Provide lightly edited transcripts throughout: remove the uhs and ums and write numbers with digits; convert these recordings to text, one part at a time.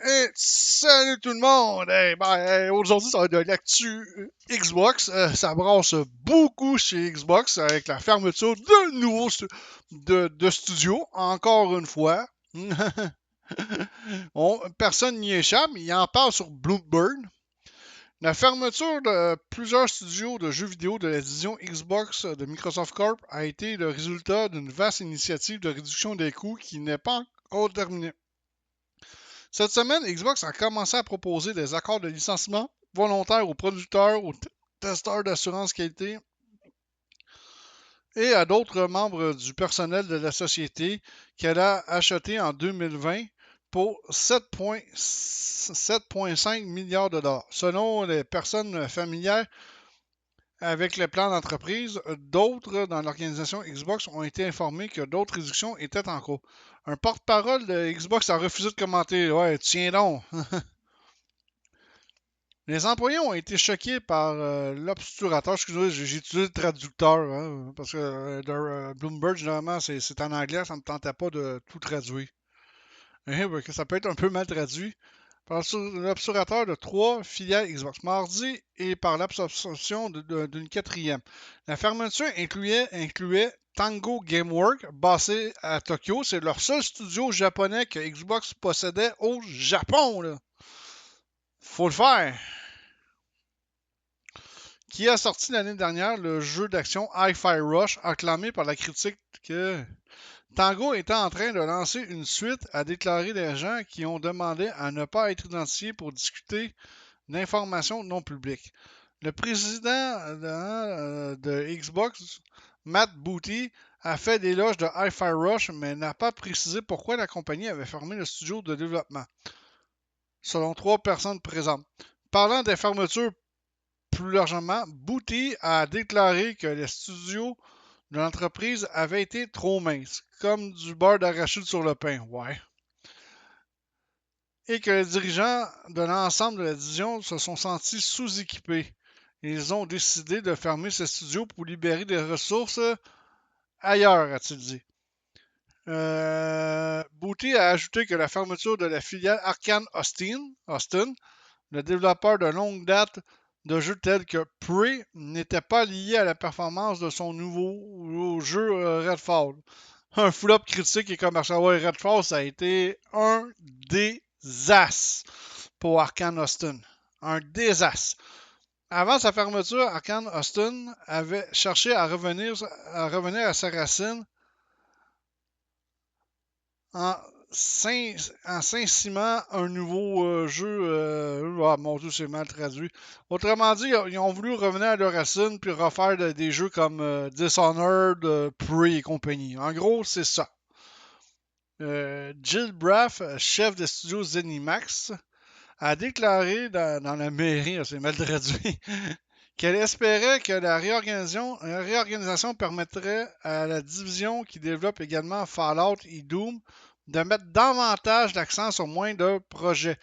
Et salut tout le monde! Aujourd'hui, ça va être de l'actu Xbox. Ça brasse beaucoup chez Xbox avec la fermeture de nouveaux de studios, encore une fois. Personne n'y échappe, il en parle sur Bloomberg. La fermeture de plusieurs studios de jeux vidéo de la division Xbox de Microsoft Corp a été le résultat d'une vaste initiative de réduction des coûts qui n'est pas encore terminée. Cette semaine, Xbox a commencé à proposer des accords de licenciement volontaires aux producteurs, aux testeurs d'assurance qualité et à d'autres membres du personnel de la société qu'elle a acheté en 2020 pour 7,5 milliards de dollars. Selon les personnes familières avec le plan d'entreprise, d'autres dans l'organisation Xbox ont été informés que d'autres réductions étaient en cours. Un porte-parole de Xbox a refusé de commenter. Ouais, tiens donc. Les employés ont été choqués par l'obturateur. Excusez-moi, j'ai utilisé le traducteur, hein, parce que Bloomberg, généralement, c'est en anglais, ça ne me tentait pas de tout traduire. Ça peut être un peu mal traduit. Par l'obturateur de 3 filiales Xbox mardi et par l'absorption d'une quatrième. La fermeture incluait Tango Gameworks, basé à Tokyo. C'est leur seul studio japonais que Xbox possédait au Japon. Là. Faut le faire. Qui a sorti l'année dernière le jeu d'action Hi-Fi Rush, acclamé par la critique que Tango était en train de lancer une suite, a déclaré les gens qui ont demandé à ne pas être identifiés pour discuter d'informations non publiques. Le président de Xbox, Matt Booty, a fait l'éloge de Hi-Fi Rush, mais n'a pas précisé pourquoi la compagnie avait fermé le studio de développement, selon 3 personnes présentes. Parlant des fermetures plus largement, Booty a déclaré que les studios de l'entreprise avaient été trop minces, comme du beurre d'arachide sur le pain, ouais. Et que les dirigeants de l'ensemble de la division se sont sentis sous-équipés. Ils ont décidé de fermer ces studios pour libérer des ressources ailleurs, a-t-il dit. Booty a ajouté que la fermeture de la filiale Arkane Austin, le développeur de longue date de jeux tels que Prey, n'était pas lié à la performance de son nouveau jeu Redfall. Un flop critique et commercial. Ouais, Redfall, ça a été un désastre pour Arkane Austin. Un désastre. Avant sa fermeture, Arkane Austin avait cherché à revenir à sa racine en s'insimant un nouveau jeu. Mon Dieu, c'est mal traduit. Autrement dit, ils ont voulu revenir à leurs racines puis refaire des jeux comme Dishonored, Prey et compagnie. En gros, c'est ça. Jill Braff, chef de studio Zenimax, a déclaré dans la mairie, c'est mal traduit, qu'elle espérait que la réorganisation permettrait à la division qui développe également Fallout et Doom de mettre davantage d'accent sur moins de projets.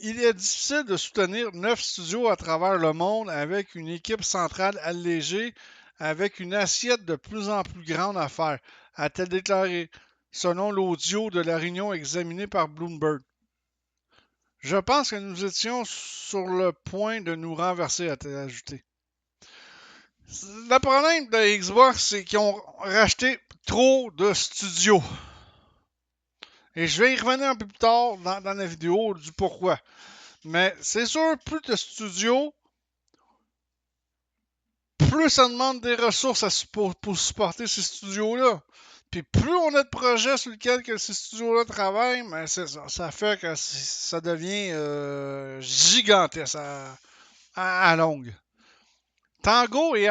Il est difficile de soutenir 9 studios à travers le monde avec une équipe centrale allégée, avec une assiette de plus en plus grande à faire, a-t-elle déclaré, selon l'audio de la réunion examinée par Bloomberg. Je pense que nous étions sur le point de nous renverser, a-t-elle ajouté. Le problème de Xbox, c'est qu'ils ont racheté trop de studios. Et je vais y revenir un peu plus tard dans la vidéo du pourquoi. Mais c'est sûr, plus de studios, plus ça demande des ressources pour supporter ces studios-là. Puis plus on a de projets sur lesquels que ces studios-là travaillent, mais ça fait que ça devient gigantesque à longue. Tango et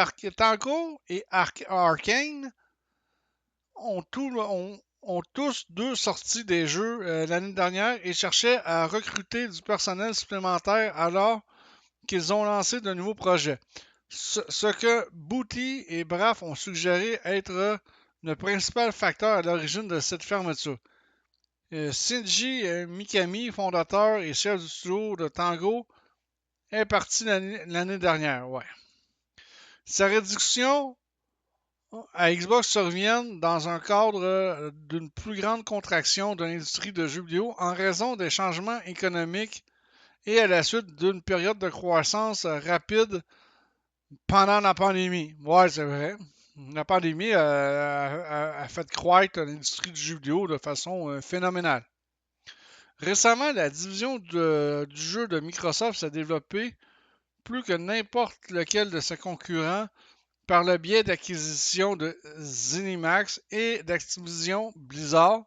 Arkane ont tous deux sorti des jeux l'année dernière et cherchaient à recruter du personnel supplémentaire alors qu'ils ont lancé de nouveaux projets. Ce que Booty et Braff ont suggéré être le principal facteur à l'origine de cette fermeture. Shinji Mikami, fondateur et chef du studio de Tango, est parti l'année dernière. Ouais. Sa réduction à Xbox surviennent dans un cadre d'une plus grande contraction de l'industrie de jeux vidéo en raison des changements économiques et à la suite d'une période de croissance rapide pendant la pandémie. Ouais, c'est vrai. La pandémie a fait croître l'industrie du jeu vidéo de façon phénoménale. Récemment, la division du jeu de Microsoft s'est développée plus que n'importe lequel de ses concurrents par le biais d'acquisitions de ZeniMax et d'Activision Blizzard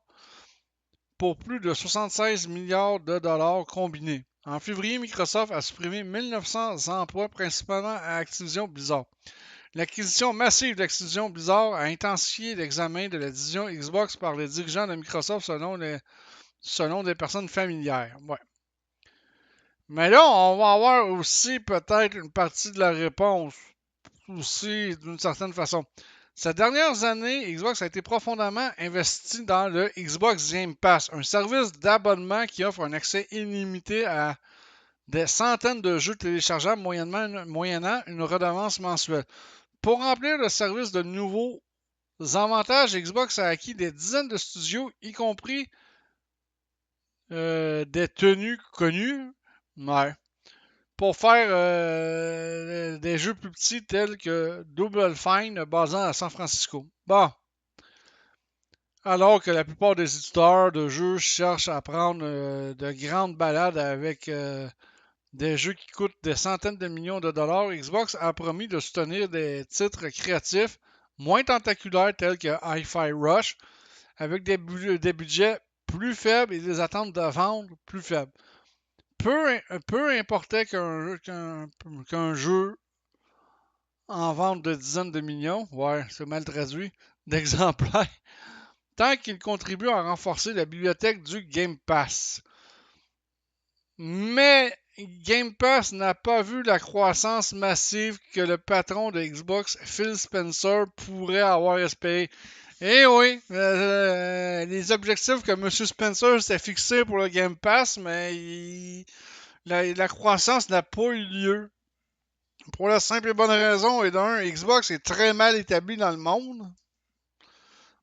pour plus de 76 milliards de dollars combinés. En février, Microsoft a supprimé 1900 emplois principalement à Activision Blizzard. L'acquisition massive d'Activision Blizzard a intensifié l'examen de la division Xbox par les dirigeants de Microsoft selon des personnes familières. Ouais. Mais là, on va avoir aussi peut-être une partie de la réponse aussi d'une certaine façon. Ces dernières années, Xbox a été profondément investi dans le Xbox Game Pass, un service d'abonnement qui offre un accès illimité à des centaines de jeux téléchargeables moyennant une redevance mensuelle. Pour remplir le service de nouveaux avantages, Xbox a acquis des dizaines de studios, y compris des tenues connues. Ouais. Pour faire des jeux plus petits tels que Double Fine basant à San Francisco. Bon. Alors que la plupart des éditeurs de jeux cherchent à prendre de grandes balades avec des jeux qui coûtent des centaines de millions de dollars, Xbox a promis de soutenir des titres créatifs moins tentaculaires tels que Hi-Fi Rush avec des budgets plus faibles et des attentes de vente plus faibles. Peu importait qu'un jeu en vente de dizaines de millions, ouais, c'est mal traduit, d'exemplaires, tant qu'il contribue à renforcer la bibliothèque du Game Pass. Mais Game Pass n'a pas vu la croissance massive que le patron de Xbox, Phil Spencer, pourrait avoir espéré. Eh oui, les objectifs que M. Spencer s'est fixés pour le Game Pass, mais la croissance n'a pas eu lieu. Pour la simple et bonne raison, et d'un, Xbox est très mal établi dans le monde.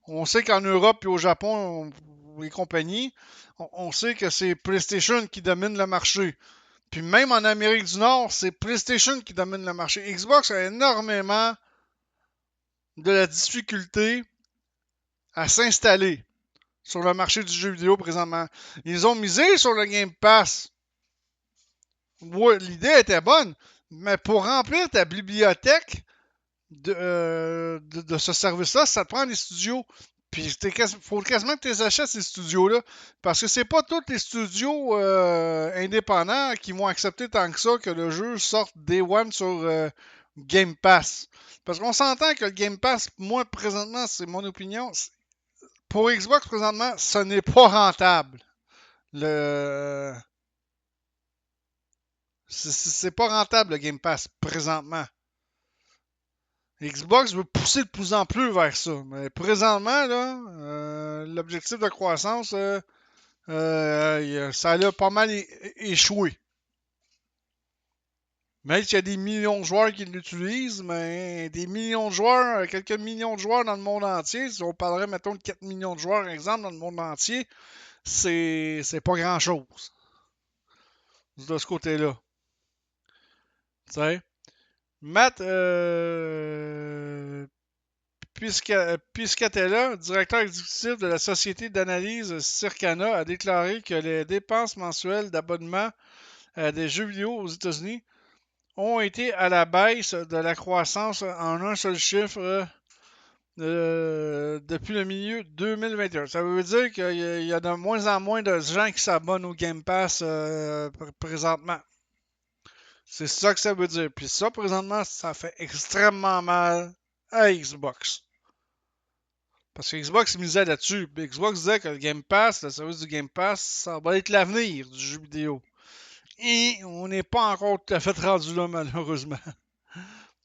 On sait qu'en Europe et au Japon, les compagnies, on sait que c'est PlayStation qui domine le marché. Puis même en Amérique du Nord, c'est PlayStation qui domine le marché. Xbox a énormément de la difficulté à s'installer sur le marché du jeu vidéo présentement. Ils ont misé sur le Game Pass. Ouais, l'idée était bonne, mais pour remplir ta bibliothèque de ce service-là, ça te prend des studios. Puis il faut quasiment que tu les achètes, ces studios-là. Parce que c'est pas tous les studios indépendants qui vont accepter tant que ça que le jeu sorte Day One sur Game Pass. Parce qu'on s'entend que le Game Pass, moi, présentement, c'est mon opinion. Pour Xbox, présentement, ce n'est pas rentable. C'est pas rentable, le Game Pass, présentement. Xbox veut pousser de plus en plus vers ça. Mais présentement, là, l'objectif de croissance, ça a pas mal échoué. Même s'il y a des millions de joueurs qui l'utilisent, mais des millions de joueurs, quelques millions de joueurs dans le monde entier, si on parlerait, mettons, de 4 millions de joueurs, par exemple, dans le monde entier, c'est pas grand-chose de ce côté-là. Tu sais? Matt Piscatella, directeur exécutif de la société d'analyse Circana, a déclaré que les dépenses mensuelles d'abonnement à des jeux vidéo aux États-Unis ont été à la baisse de la croissance en un seul chiffre depuis le milieu 2021. Ça veut dire qu'il y a de moins en moins de gens qui s'abonnent au Game Pass présentement. C'est ça que ça veut dire. Puis ça, présentement, ça fait extrêmement mal à Xbox. Parce que Xbox misait là-dessus. Xbox disait que le Game Pass, le service du Game Pass, ça va être l'avenir du jeu vidéo. Et on n'est pas encore tout à fait rendu là, malheureusement.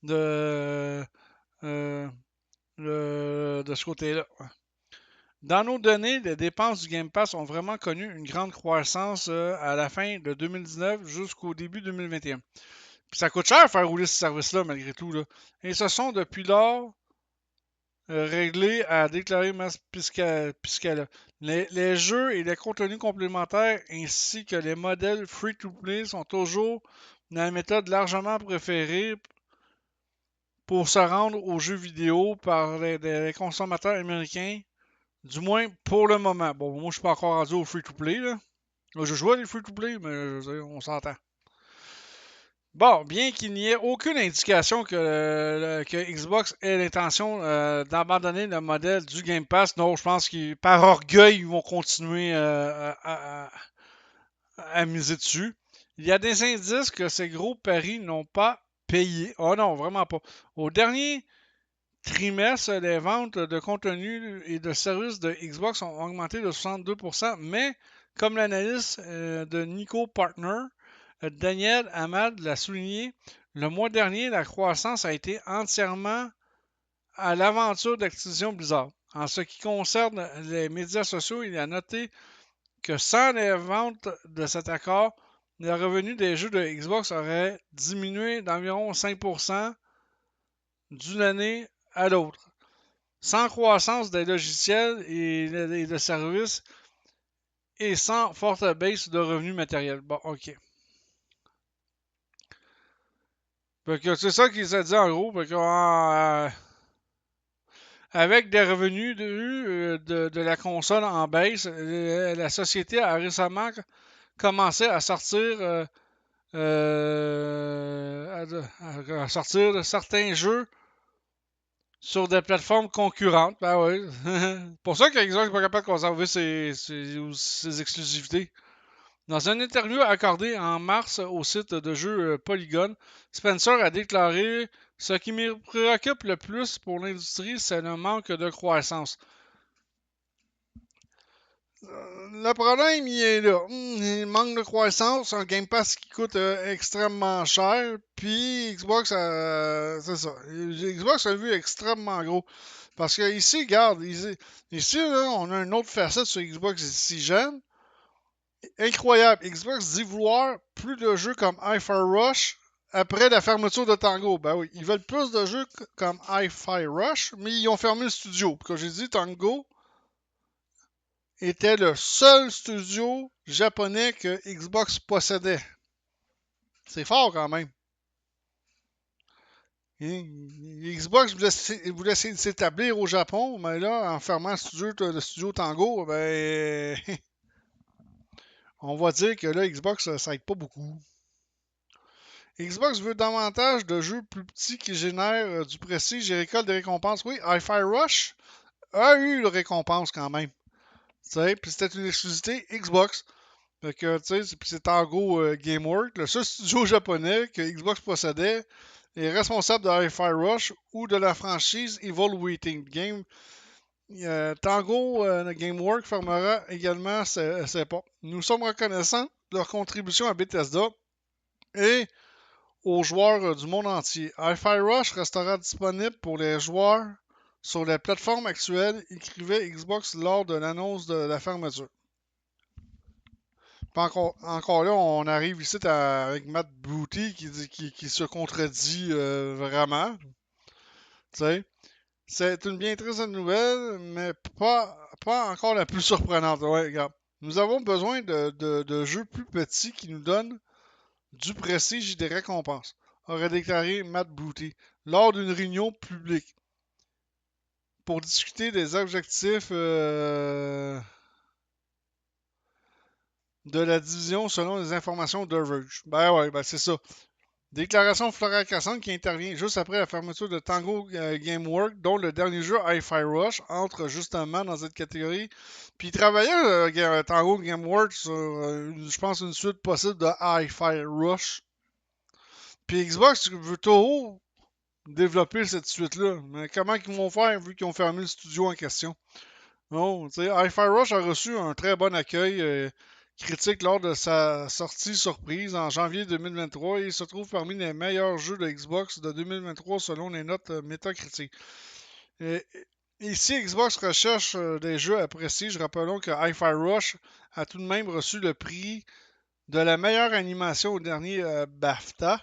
De, euh, de ce côté-là. Dans nos données, les dépenses du Game Pass ont vraiment connu une grande croissance à la fin de 2019 jusqu'au début 2021. Puis ça coûte cher faire rouler ce service-là, malgré tout. Là. Et ce sont depuis lors réglé à déclarer masse fiscale. Les jeux et les contenus complémentaires ainsi que les modèles free-to-play sont toujours la méthode largement préférée pour se rendre aux jeux vidéo par les consommateurs américains, du moins pour le moment. Bon, moi je suis pas encore rendu au free-to-play, là. Je joue à des free-to-play, mais on s'entend. Bon, bien qu'il n'y ait aucune indication que Xbox ait l'intention d'abandonner le modèle du Game Pass, non, je pense qu'ils, par orgueil, ils vont continuer à miser dessus. Il y a des indices que ces gros paris n'ont pas payé. Oh non, vraiment pas. Au dernier trimestre, les ventes de contenu et de services de Xbox ont augmenté de 62%, mais comme l'analyste de Nico Partner, Daniel Hamad l'a souligné, le mois dernier, la croissance a été entièrement à l'aventure d'Activision Blizzard. En ce qui concerne les médias sociaux, il a noté que sans les ventes de cet accord, les revenus des jeux de Xbox auraient diminué d'environ 5% d'une année à l'autre. Sans croissance des logiciels et de services et sans forte baisse de revenus matériels. Bon, OK. C'est ça qu'il s'est dit en gros. Avec des revenus de la console en baisse, la société a récemment commencé à sortir, à sortir de certains jeux sur des plateformes concurrentes. Ben oui. Pour ça que Xbox n'est pas capable de conserver ses exclusivités. Dans une interview accordée en mars au site de jeux Polygon, Spencer a déclaré: ce qui me préoccupe le plus pour l'industrie, c'est le manque de croissance. Le problème, il est là. Il manque de croissance, un Game Pass qui coûte extrêmement cher, puis Xbox, c'est ça. Xbox a vu extrêmement gros. Parce que ici, regarde, ici là, on a une autre facette sur Xbox ici jeune. Incroyable. Xbox dit vouloir plus de jeux comme Hi-Fi Rush après la fermeture de Tango. Ben oui, ils veulent plus de jeux comme Hi-Fi Rush, mais ils ont fermé le studio. Comme j'ai dit, Tango était le seul studio japonais que Xbox possédait. C'est fort quand même. Xbox voulait essayer de s'établir au Japon, mais là, en fermant le studio Tango, ben, on va dire que là, Xbox, ça aide pas beaucoup. Xbox veut davantage de jeux plus petits qui génèrent du prestige et récoltent des récompenses. Oui, Hi-Fi Rush a eu une récompense quand même. Puis c'était une exclusivité Xbox. Puis c'est en gros GameWorks, le seul studio japonais que Xbox possédait, est responsable de Hi-Fi Rush ou de la franchise Evil Waiting Game. Tango GameWorks fermera également ses portes. Nous sommes reconnaissants de leur contribution à Bethesda et aux joueurs du monde entier. Hi-Fi Rush restera disponible pour les joueurs sur les plateformes actuelles, écrivait Xbox lors de l'annonce de la fermeture. Encore là, on arrive ici avec Matt Booty qui se contredit vraiment. T'sais. C'est une bien triste nouvelle, mais pas encore la plus surprenante. Ouais, regarde. Nous avons besoin de jeux plus petits qui nous donnent du prestige et des récompenses, aurait déclaré Matt Booty lors d'une réunion publique pour discuter des objectifs de la division selon les informations de Verge. Ben ouais, ben c'est ça. Déclaration fracassante qui intervient juste après la fermeture de Tango Gameworks, dont le dernier jeu Hi-Fi Rush entre justement dans cette catégorie. Puis il travaillait Tango Gameworks sur, je pense, une suite possible de Hi-Fi Rush. Puis Xbox veut toujours développer cette suite-là. Mais comment ils vont faire vu qu'ils ont fermé le studio en question? Non, tu sais, Hi-Fi Rush a reçu un très bon accueil critique lors de sa sortie surprise en janvier 2023 et il se trouve parmi les meilleurs jeux de Xbox de 2023 selon les notes Metacritic. Ici, Xbox recherche des jeux à prestige. Rappelons que Hi-Fi Rush a tout de même reçu le prix de la meilleure animation au dernier BAFTA.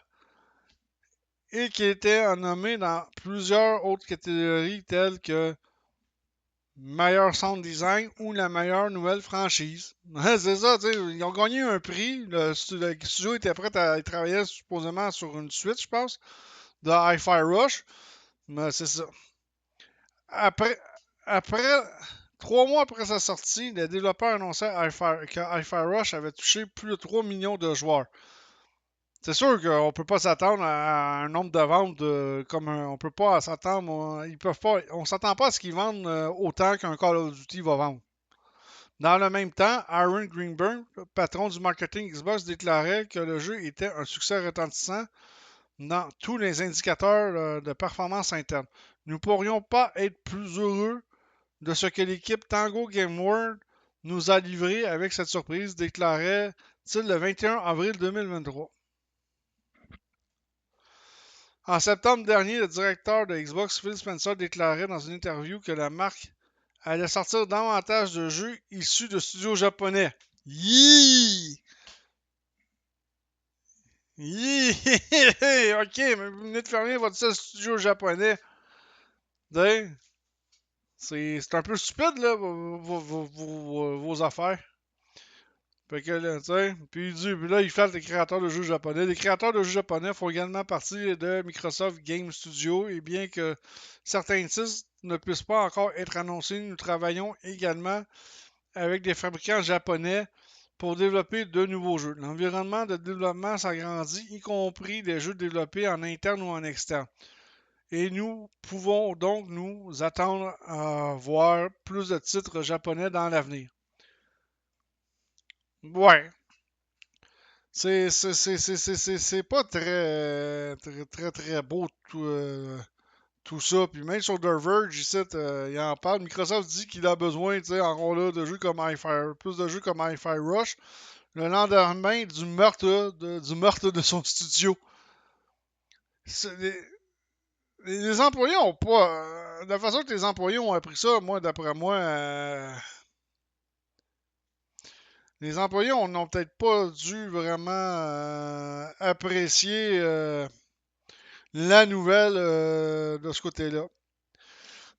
et qui était nommé dans plusieurs autres catégories telles que meilleur sound design ou la meilleure nouvelle franchise. C'est ça, tu sais, ils ont gagné un prix. Le studio était prêt à travailler supposément sur une suite, je pense, de Hi-Fi Rush. Mais c'est ça. Après, après 3 mois après sa sortie, les développeurs annonçaient que Hi-Fi Rush avait touché plus de 3 millions de joueurs. C'est sûr qu'on ne peut pas s'attendre à un nombre de ventes comme on peut pas s'attendre. Ils peuvent pas. On s'attend pas à ce qu'ils vendent autant qu'un Call of Duty va vendre. Dans le même temps, Aaron Greenberg, patron du marketing Xbox, déclarait que le jeu était un succès retentissant dans tous les indicateurs de performance interne. Nous ne pourrions pas être plus heureux de ce que l'équipe Tango Gameworld nous a livré avec cette surprise, déclarait-il le 21 avril 2023. En septembre dernier, le directeur de Xbox, Phil Spencer, déclarait dans une interview que la marque allait sortir davantage de jeux issus de studios japonais. Yee! Yee! Ok, mais vous venez de fermer votre seul studio japonais. C'est un peu stupide, là, vos affaires. Fait que là, tu sais, puis là, il flatte les créateurs de jeux japonais. Les créateurs de jeux japonais font également partie de Microsoft Game Studio, et bien que certains titres ne puissent pas encore être annoncés, nous travaillons également avec des fabricants japonais pour développer de nouveaux jeux. L'environnement de développement s'agrandit, y compris des jeux développés en interne ou en externe. Et nous pouvons donc nous attendre à voir plus de titres japonais dans l'avenir. Ouais, c'est pas très beau tout ça. Puis même sur The Verge, ici, il en parle. Microsoft dit qu'il a besoin, encore là, de jeux comme plus de jeux comme Hi-Fi Rush, le lendemain du meurtre de son studio. Les employés ont pas. De la façon que les employés ont appris ça, moi, d'après moi, les employés n'ont peut-être pas dû vraiment apprécier la nouvelle de ce côté-là.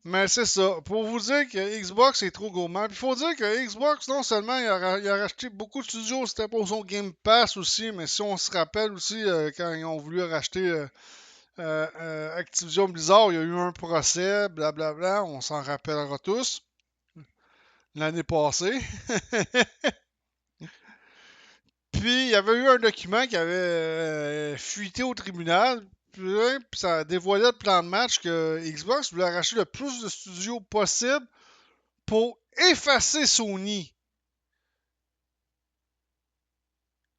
Mais c'est ça. Pour vous dire que Xbox est trop gourmand. Puis il faut dire que Xbox, non seulement il a racheté beaucoup de studios, c'était pour son Game Pass aussi, mais si on se rappelle aussi, quand ils ont voulu racheter Activision Blizzard, il y a eu un procès, blablabla, on s'en rappellera tous, l'année passée. Puis il y avait eu un document qui avait fuité au tribunal. Puis ça dévoilait le plan de match que Xbox voulait arracher le plus de studios possible pour effacer Sony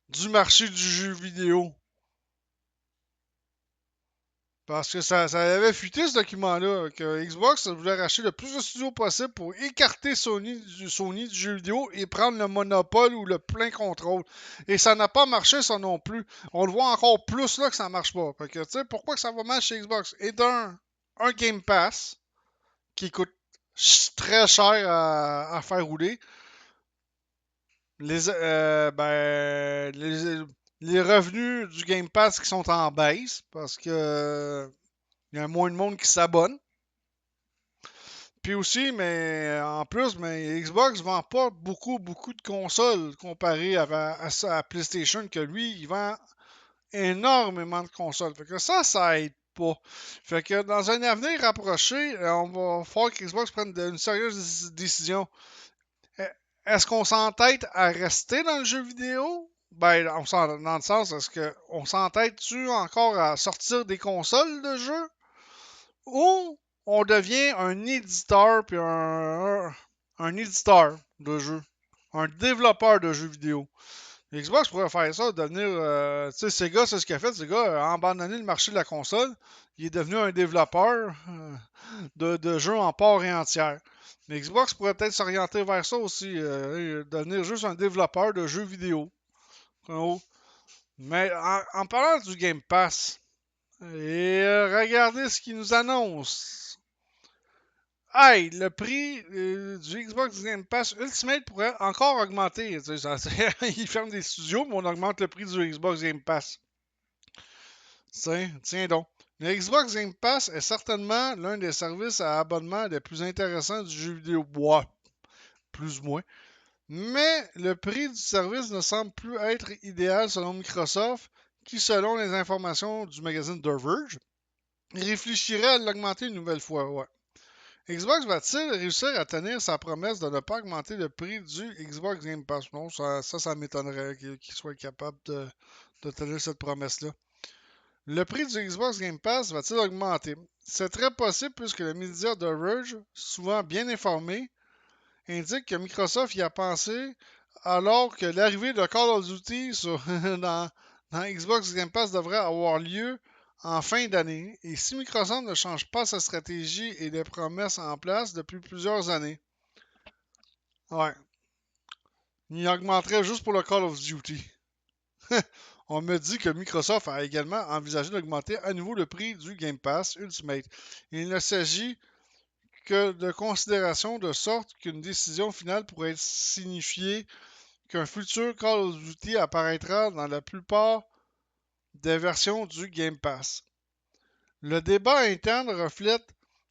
du marché du jeu vidéo. Parce que ça avait fuité ce document-là, que Xbox voulait racheter le plus de studios possible pour écarter Sony du jeu vidéo et prendre le monopole ou le plein contrôle. Et ça n'a pas marché, ça non plus. On le voit encore plus là que ça marche pas. Fait que, tu sais, pourquoi que ça va mal chez Xbox? Et un Game Pass qui coûte très cher à faire rouler. Les revenus du Game Pass qui sont en baisse parce que il y a moins de monde qui s'abonne. Puis aussi, mais en plus, mais Xbox vend pas beaucoup de consoles comparé à PlayStation, que lui, il vend énormément de consoles. Fait que ça aide pas. Fait que dans un avenir rapproché, on va falloir que Xbox prenne une sérieuse décision. Est-ce qu'on s'entête à rester dans le jeu vidéo? Ben, dans le sens, est-ce qu'on s'entête-tu encore à sortir des consoles de jeu? Ou on devient un éditeur puis un éditeur de jeux, un développeur de jeux vidéo. Xbox pourrait faire ça, devenir. Tu sais, Sega, c'est ce qu'il a fait. Sega a abandonné le marché de la console. Il est devenu un développeur de jeux en part et entière. Mais Xbox pourrait peut-être s'orienter vers ça aussi, devenir juste un développeur de jeux vidéo. Mais en parlant du Game Pass, et regardez ce qu'ils nous annoncent. Hey, le prix du Xbox Game Pass Ultimate pourrait encore augmenter. Ils ferment des studios, mais on augmente le prix du Xbox Game Pass. Tiens donc. Le Xbox Game Pass est certainement l'un des services à abonnement les plus intéressants du jeu vidéo. Ouais, plus ou moins. Mais le prix du service ne semble plus être idéal selon Microsoft, qui, selon les informations du magazine The Verge, réfléchirait à l'augmenter une nouvelle fois. Ouais. Xbox va-t-il réussir à tenir sa promesse de ne pas augmenter le prix du Xbox Game Pass? Non, ça m'étonnerait qu'il soit capable de tenir cette promesse-là. Le prix du Xbox Game Pass va-t-il augmenter? C'est très possible puisque le média The Verge, souvent bien informé, indique que Microsoft y a pensé alors que l'arrivée de Call of Duty dans Xbox Game Pass devrait avoir lieu en fin d'année et si Microsoft ne change pas sa stratégie et les promesses en place depuis plusieurs années. Ouais. Il augmenterait juste pour le Call of Duty. On me dit que Microsoft a également envisagé d'augmenter à nouveau le prix du Game Pass Ultimate. Il ne s'agit que de considération de sorte qu'une décision finale pourrait signifier qu'un futur Call of Duty apparaîtra dans la plupart des versions du Game Pass. Le débat interne reflète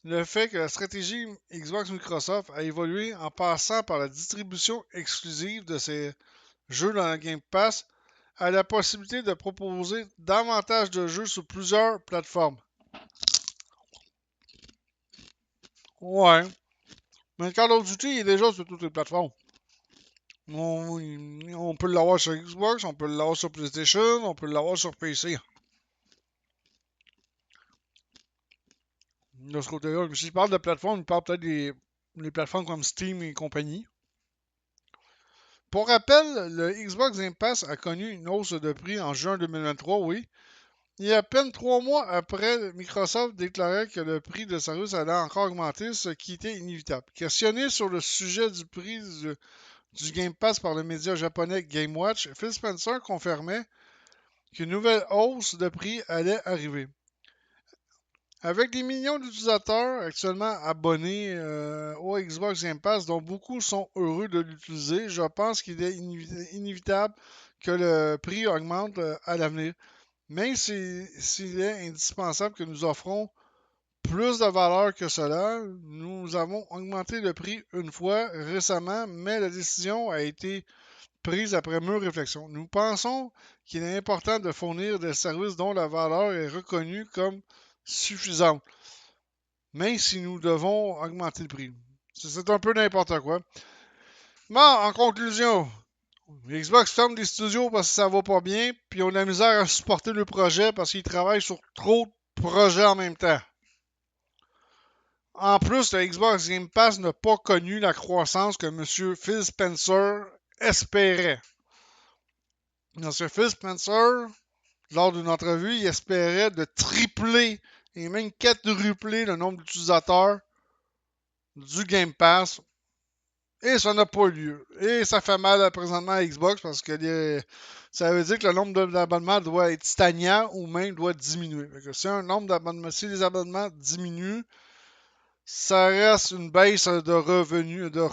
le fait que la stratégie Xbox Microsoft a évolué en passant par la distribution exclusive de ses jeux dans le Game Pass à la possibilité de proposer davantage de jeux sur plusieurs plateformes. Ouais. Mais Call of Duty est déjà sur toutes les plateformes. On peut l'avoir sur Xbox, on peut l'avoir sur PlayStation, on peut l'avoir sur PC. De ce côté-là, si je parle de plateforme, je parle peut-être des plateformes comme Steam et compagnie. Pour rappel, le Xbox Game Pass a connu une hausse de prix en juin 2023, oui. Et à peine 3 mois après, Microsoft déclarait que le prix de service allait encore augmenter, ce qui était inévitable. Questionné sur le sujet du prix du Game Pass par le média japonais Game Watch, Phil Spencer confirmait qu'une nouvelle hausse de prix allait arriver. Avec des millions d'utilisateurs actuellement abonnés au Xbox Game Pass, dont beaucoup sont heureux de l'utiliser, je pense qu'il est inévitable que le prix augmente à l'avenir. Même s'il est indispensable que nous offrons plus de valeur que cela, nous avons augmenté le prix une fois récemment, mais la décision a été prise après mûre réflexion. Nous pensons qu'il est important de fournir des services dont la valeur est reconnue comme suffisante, même si nous devons augmenter le prix. C'est un peu n'importe quoi. Bon, en conclusion, Xbox ferme des studios parce que ça va pas bien, puis ils ont de la misère à supporter le projet parce qu'ils travaillent sur trop de projets en même temps. En plus, le Xbox Game Pass n'a pas connu la croissance que M. Phil Spencer espérait. M. Phil Spencer, lors d'une entrevue, il espérait de tripler et même quadrupler le nombre d'utilisateurs du Game Pass. Et ça n'a pas eu lieu. Et ça fait mal présentement à Xbox parce que ça veut dire que le nombre d'abonnements doit être stagnant ou même doit diminuer. Si les abonnements diminuent, ça reste une baisse de revenus de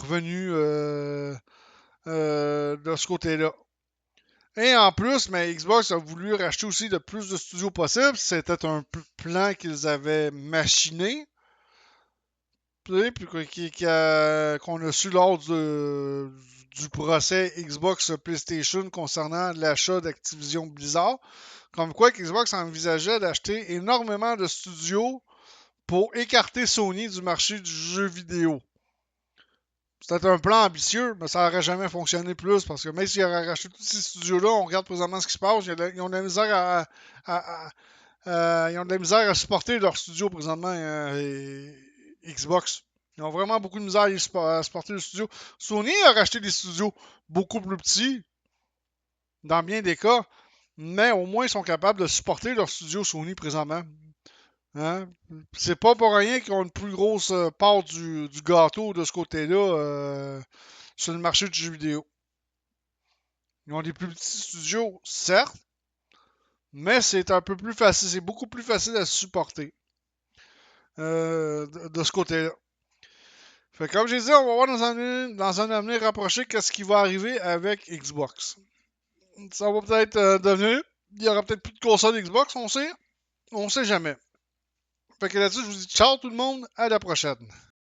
ce côté-là. Et en plus, mais Xbox a voulu racheter aussi le plus de studios possible. C'était un plan qu'ils avaient machiné. Puis qu'on a su lors du procès Xbox PlayStation concernant l'achat d'Activision Blizzard. Comme quoi Xbox envisageait d'acheter énormément de studios pour écarter Sony du marché du jeu vidéo. C'était un plan ambitieux, mais ça n'aurait jamais fonctionné plus parce que même s'ils auraient racheté tous ces studios-là, on regarde présentement ce qui se passe. Ils ont de la misère ils ont de la misère à supporter leur studio présentement Xbox. Ils ont vraiment beaucoup de misère à supporter le studio. Sony a racheté des studios beaucoup plus petits, dans bien des cas, mais au moins ils sont capables de supporter leur studio Sony présentement. Hein? C'est pas pour rien qu'ils ont une plus grosse part du gâteau de ce côté-là sur le marché du jeu vidéo. Ils ont des plus petits studios, certes, mais c'est un peu plus facile, c'est beaucoup plus facile à supporter de ce côté-là. Fait que comme j'ai dit, on va voir dans un avenir rapproché qu'est-ce qui va arriver avec Xbox. Ça va peut-être devenir. Il y aura peut-être plus de console Xbox, on sait jamais. Fait que là-dessus, je vous dis ciao tout le monde, à la prochaine.